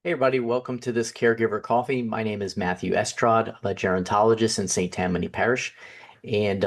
Hey everybody, welcome to this Caregiver Coffee. My name is Matthew Estrad. I'm a gerontologist in St. Tammany Parish. And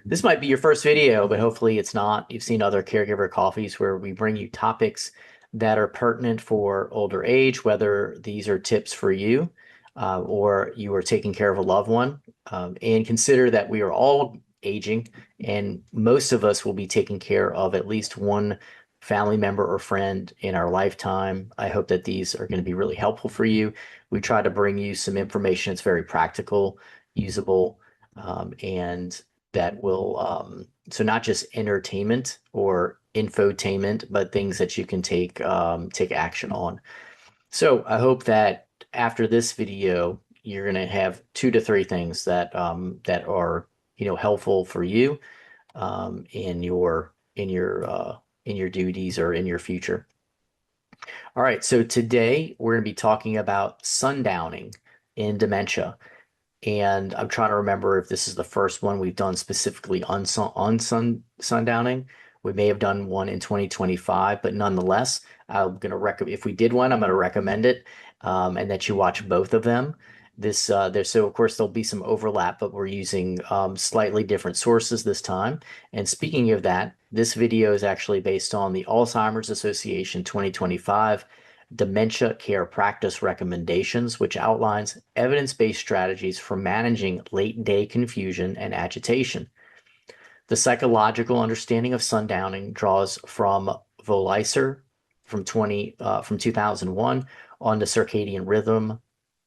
this might be your first video, but hopefully it's not. You've seen other Caregiver Coffees where we bring you topics that are pertinent for older age, whether these are tips for you or you are taking care of a loved one. And consider that we are all aging, and most of us will be taking care of at least one family member or friend in our lifetime. I hope that these are going to be really helpful for you. We try to bring you some information that's very practical, usable, and that will, so not just entertainment or infotainment, but things that you can take action on. So I hope that after this video, you're going to have 2 to 3 things that are helpful for you in your duties or in your future. All right, so today we're going to be talking about sundowning in dementia. And I'm trying to remember if this is the first one we've done specifically on sundowning. We may have done one in 2025, but nonetheless, I'm going to recommend if we did one, I'm going to recommend it, and that you watch both of them. So of course there'll be some overlap, but we're using slightly different sources this time. And speaking of that, this video is actually based on the Alzheimer's Association 2025 Dementia Care Practice Recommendations, which outlines evidence-based strategies for managing late-day confusion and agitation. The psychological understanding of sundowning draws from Volicer from 2001 on the circadian rhythm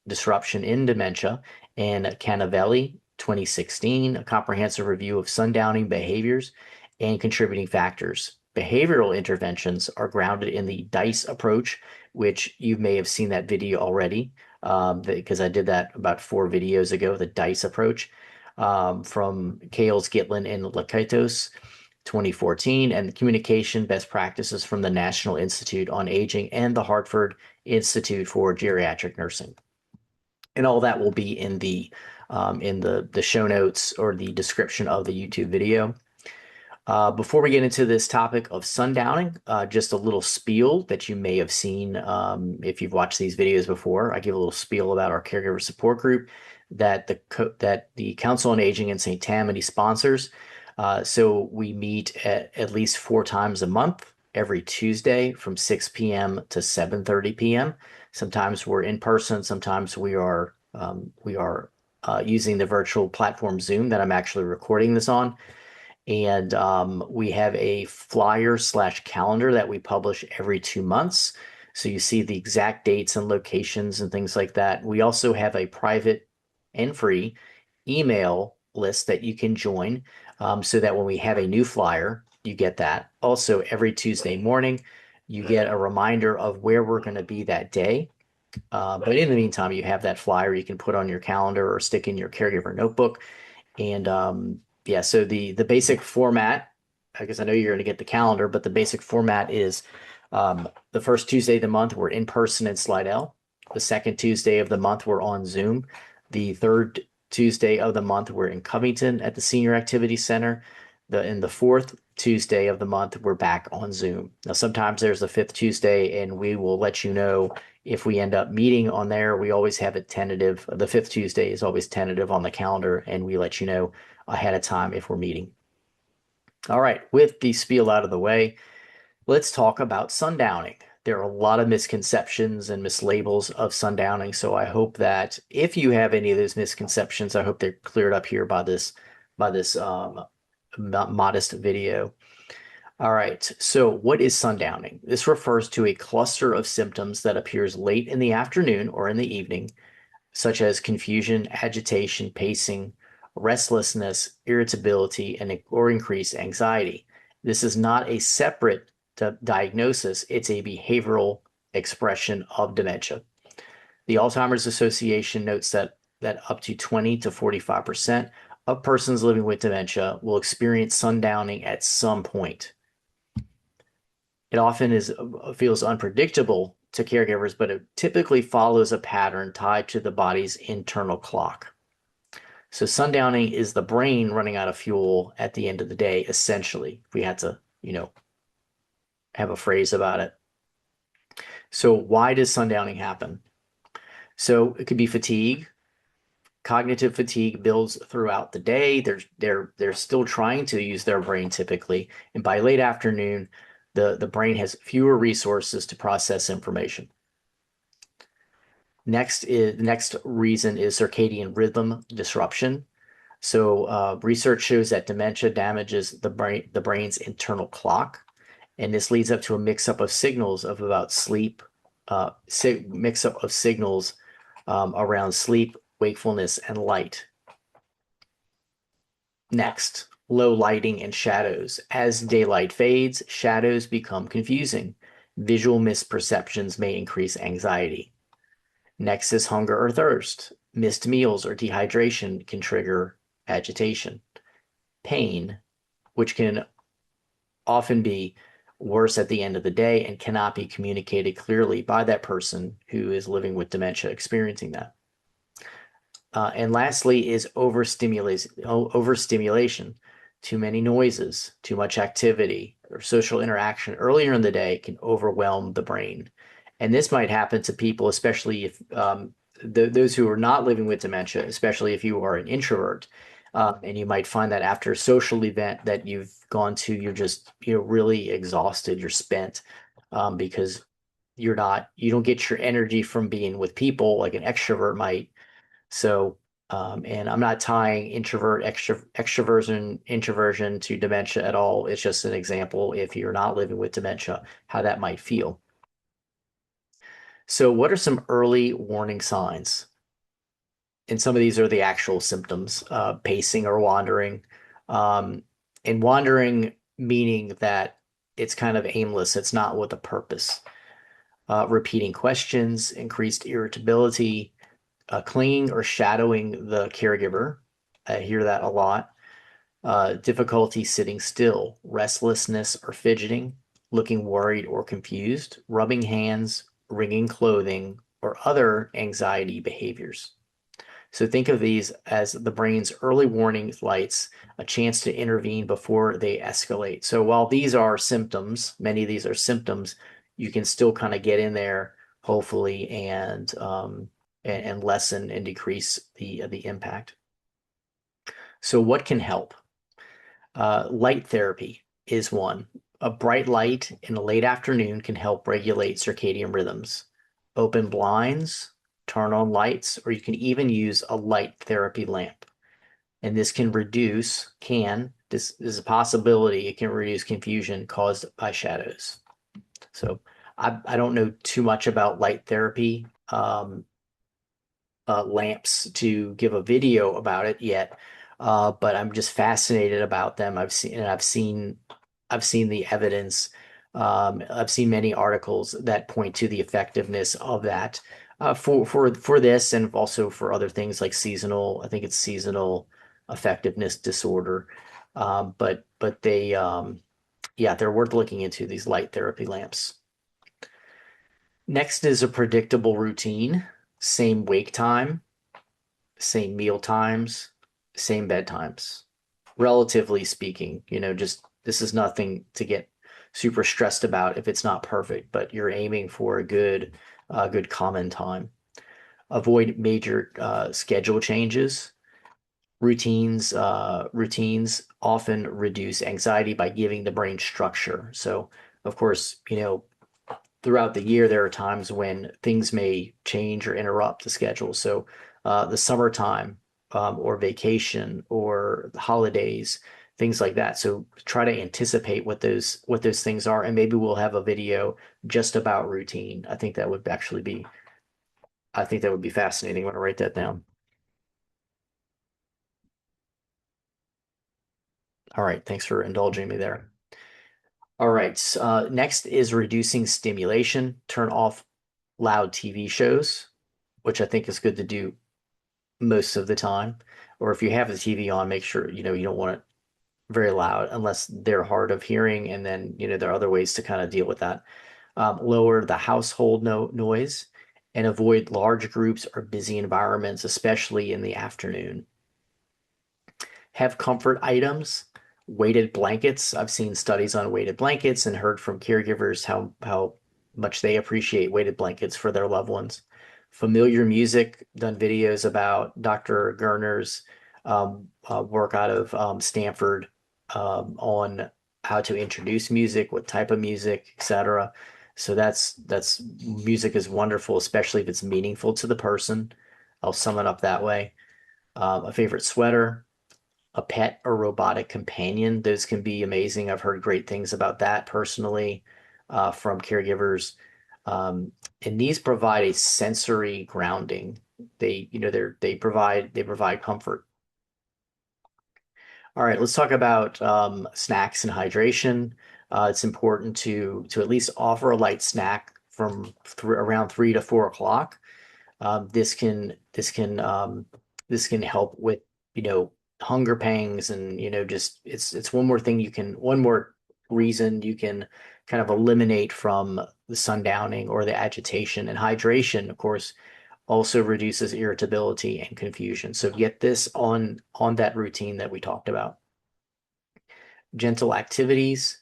disruption in dementia, and Canavelli 2016, a comprehensive review of sundowning behaviors and contributing factors. Behavioral interventions are grounded in the DICE approach, which you may have seen that video already, because I did that about 4 videos ago, the DICE approach, from Kales, Gitlin, and Lakaitos, 2014, and communication best practices from the National Institute on Aging and the Hartford Institute for Geriatric Nursing. And all that will be in the show notes or the description of the YouTube video. Before we get into this topic of sundowning, just a little spiel that you may have seen if you've watched these videos before. I give a little spiel about our caregiver support group that the Council on Aging in St. Tammany sponsors. So we meet at least 4 times a month, every Tuesday from 6 p.m. to 7:30 p.m. Sometimes we're in person, sometimes we are using the virtual platform Zoom that I'm actually recording this on. And we have a flyer/calendar that we publish every 2 months. So you see the exact dates and locations and things like that. We also have a private and free email list that you can join, so that when we have a new flyer, you get that. Also, every Tuesday morning, you get a reminder of where we're going to be that day. But in the meantime, you have that flyer you can put on your calendar or stick in your caregiver notebook. And yeah, so the basic format, I guess I know you're going to get the calendar, but the basic format is the first Tuesday of the month, we're in person in Slidell. The second Tuesday of the month, we're on Zoom. The third Tuesday of the month, we're in Covington at the Senior Activity Center. In the fourth Tuesday of the month, we're back on Zoom. Now, sometimes there's the fifth Tuesday, and we will let you know if we end up meeting on there. We always have it tentative. The fifth Tuesday is always tentative on the calendar, and we let you know ahead of time if we're meeting. All right, with the spiel out of the way, let's talk about sundowning. There are a lot of misconceptions and mislabels of sundowning, so I hope that if you have any of those misconceptions, I hope they're cleared up here by this modest video. All right, so what is sundowning? This refers to a cluster of symptoms that appears late in the afternoon or in the evening, such as confusion, agitation, pacing, restlessness, irritability, or increased anxiety. This is not a separate diagnosis, it's a behavioral expression of dementia. The Alzheimer's Association notes that up to 20 to 45% of persons living with dementia will experience sundowning at some point. It often feels unpredictable to caregivers, but it typically follows a pattern tied to the body's internal clock. So sundowning is the brain running out of fuel at the end of the day, essentially, if we had to, have a phrase about it. So why does sundowning happen? So it could be fatigue. Cognitive fatigue builds throughout the day. They're still trying to use their brain typically, and by late afternoon, the brain has fewer resources to process information. Next reason is circadian rhythm disruption. So research shows that dementia damages the brain's internal clock, and this leads up to a mix-up of signals of about sleep, mix-up of signals around sleep, wakefulness, and light. Next, low lighting and shadows. As daylight fades, shadows become confusing. Visual misperceptions may increase anxiety. Next is hunger or thirst. Missed meals or dehydration can trigger agitation. Pain, which can often be worse at the end of the day and cannot be communicated clearly by that person who is living with dementia experiencing that. And lastly is overstimulation. Too many noises, too much activity, or social interaction earlier in the day can overwhelm the brain. And this might happen to people, especially if those who are not living with dementia, especially if you are an introvert. And you might find that after a social event that you've gone to, you're really exhausted, you're spent, because you don't get your energy from being with people like an extrovert might. So, and I'm not tying extroversion, introversion to dementia at all. It's just an example if you're not living with dementia, how that might feel. So, what are some early warning signs? And some of these are the actual symptoms, pacing or wandering. Um, and wandering meaning that it's kind of aimless, it's not with a purpose. Repeating questions, increased irritability, clinging or shadowing the caregiver. I hear that a lot. Difficulty sitting still, restlessness or fidgeting, looking worried or confused, rubbing hands, wringing clothing, or other anxiety behaviors. So think of these as the brain's early warning lights, a chance to intervene before they escalate. So while these are symptoms, many of these are symptoms, you can still kind of get in there, hopefully, and lessen and decrease the impact. So what can help? Light therapy is one. A bright light in the late afternoon can help regulate circadian rhythms. Open blinds, turn on lights, or you can even use a light therapy lamp. And this is a possibility, it can reduce confusion caused by shadows. So I don't know too much about light therapy. Lamps to give a video about it yet, but I'm just fascinated about them. I've seen the evidence. I've seen many articles that point to the effectiveness of that for this and also for other things like seasonal. I think it's seasonal effectiveness disorder. But yeah, they're worth looking into these light therapy lamps. Next is a predictable routine, same wake time, same meal times, same bedtimes. Relatively speaking, just this is nothing to get super stressed about if it's not perfect, but you're aiming for good common time. Avoid major schedule changes. Routines often reduce anxiety by giving the brain structure. So, of course, throughout the year, there are times when things may change or interrupt the schedule. So, the summertime, or vacation, or the holidays, things like that. So, try to anticipate what those things are, and maybe we'll have a video just about routine. I think that would be fascinating. I want to write that down. All right, thanks for indulging me there. All right, next is reducing stimulation. Turn off loud TV shows, which I think is good to do most of the time. Or if you have the TV on, make sure you don't want it very loud unless they're hard of hearing, and then there are other ways to kind of deal with that. Lower the household noise and avoid large groups or busy environments, especially in the afternoon. Have comfort items, weighted blankets. I've seen studies on weighted blankets and heard from caregivers how much they appreciate weighted blankets for their loved ones. Familiar music, done videos about Dr. Gerner's work out of Stanford on how to introduce music, what type of music, etc. So that's music is wonderful, especially if it's meaningful to the person. I'll sum it up that way. A favorite sweater, a pet or robotic companion. Those can be amazing. I've heard great things about that personally from caregivers. Um, and these provide a sensory grounding. They provide comfort. All right, let's talk about snacks and hydration. It's important to at least offer a light snack from around 3 to 4 o'clock. This can help with hunger pangs, and just it's one more reason you can kind of eliminate from the sundowning or the agitation. And hydration, of course, also reduces irritability and confusion. So get this on that routine that we talked about. Gentle activities.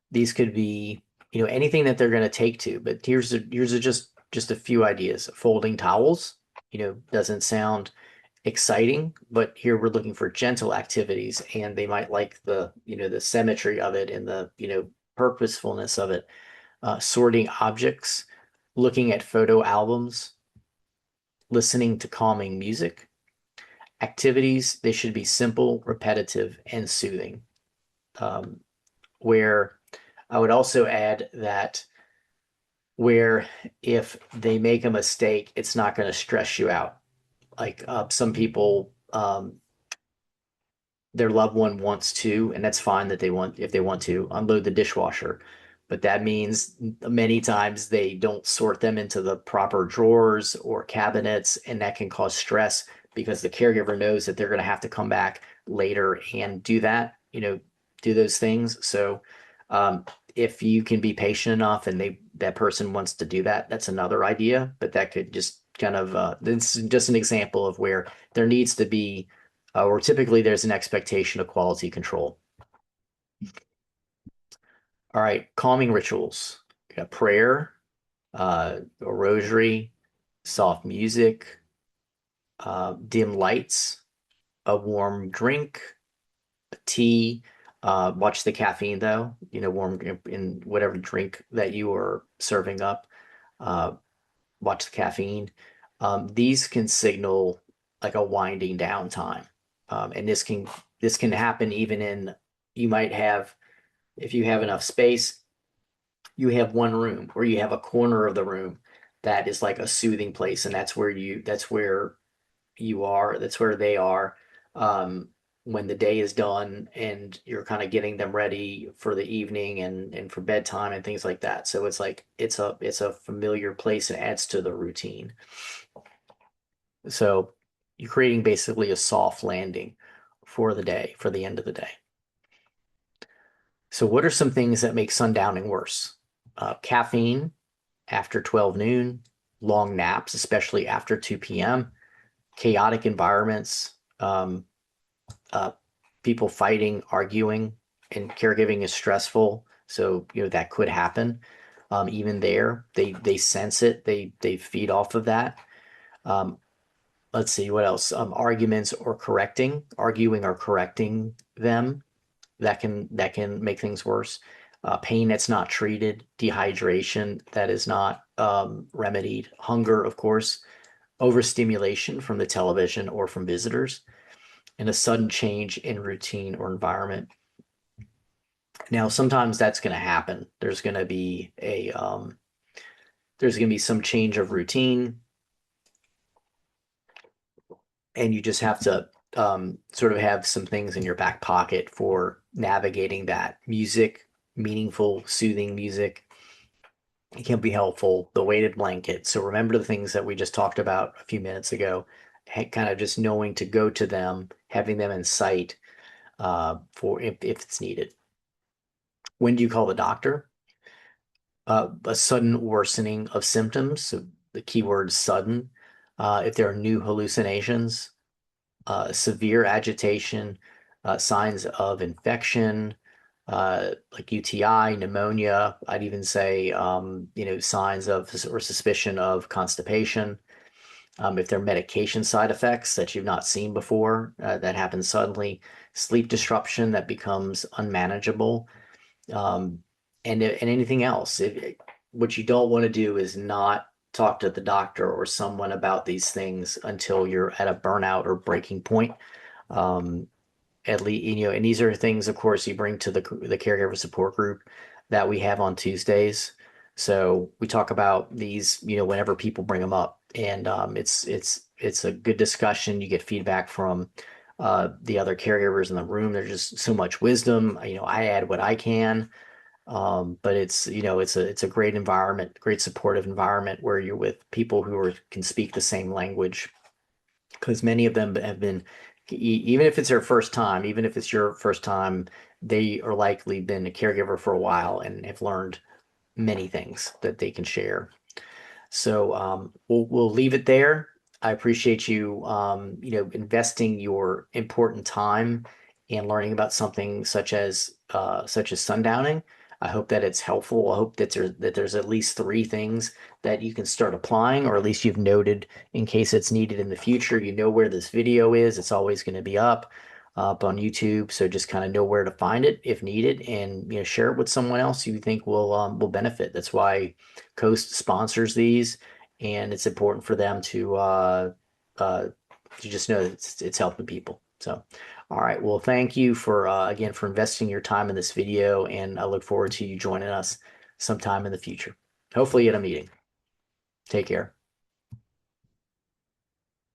These could be anything that they're going to take to, but here's just a few ideas. Folding towels, doesn't sound exciting, but here we're looking for gentle activities, and they might like the symmetry of it and the purposefulness of it. Sorting objects, looking at photo albums, listening to calming music. Activities, they should be simple, repetitive, and soothing. Um, where I would also add that where if they make a mistake, it's not going to stress you out. Like some people, their loved one wants to, and that's fine that they want, if they want to, unload the dishwasher. But that means many times they don't sort them into the proper drawers or cabinets, and that can cause stress because the caregiver knows that they're going to have to come back later and do that, do those things. So if you can be patient enough and that person wants to do that, that's another idea. But that could just kind of this is just an example of where there needs to be or typically there's an expectation of quality control. All right, calming rituals. You got prayer, a rosary, soft music, dim lights, a warm drink, a tea. Watch the caffeine though, warm in whatever drink that you are serving up. Uh, Watch the caffeine. These can signal like a winding down time. And this can happen even in you might have if you have enough space, you have one room or you have a corner of the room that is like a soothing place, and that's where they are when the day is done and you're kind of getting them ready for the evening and for bedtime and things like that. So it's like it's a familiar place and adds to the routine. So you're creating basically a soft landing for the day, for the end of the day. So what are some things that make sundowning worse? Caffeine after 12 noon, long naps, especially after 2 p.m., chaotic environments, uh, people fighting, arguing, and caregiving is stressful. So, that could happen. Even there, they sense it. They feed off of that. Um, let's see what else. Arguments or arguing or correcting them. That can make things worse. Pain that's not treated, dehydration that is not remedied, hunger, of course, overstimulation from the television or from visitors, and a sudden change in routine or environment. Now, sometimes that's going to happen. There's going to be some change of routine, and you just have to sort of have some things in your back pocket for navigating that. Music, meaningful, soothing music, it can be helpful. The weighted blanket. So remember the things that we just talked about a few minutes ago. Kind of just knowing to go to them, having them in sight for if it's needed. When do you call the doctor? A sudden worsening of symptoms. So the keyword sudden. If there are new hallucinations, severe agitation, signs of infection, like UTI, pneumonia. I'd even say, signs of or suspicion of constipation. If there are medication side effects that you've not seen before, that happens suddenly, sleep disruption that becomes unmanageable, um, and anything else. What you don't want to do is not talk to the doctor or someone about these things until you're at a burnout or breaking point. Um, at least, and these are things, of course, you bring to the caregiver support group that we have on Tuesdays. So we talk about these, whenever people bring them up, and it's a good discussion. You get feedback from the other caregivers in the room. There's just so much wisdom. I add what I can, but it's a great environment, great supportive environment where you're with people can speak the same language, because many of them have been, even if it's their first time, even if it's your first time, they are likely been a caregiver for a while and have learned many things that they can share. So we'll leave it there. I appreciate you, investing your important time and learning about something such as sundowning. I hope that it's helpful. I hope that there's at least three things that you can start applying, or at least you've noted in case it's needed in the future. You know where this video is. It's always going to be up on YouTube. So just kind of know where to find it if needed, and share it with someone else you think will benefit. That's why Coast sponsors these, and it's important for them uh, to just know that it's helping people. So, all right. Well, thank you for again for investing your time in this video, and I look forward to you joining us sometime in the future. Hopefully at a meeting. Take care.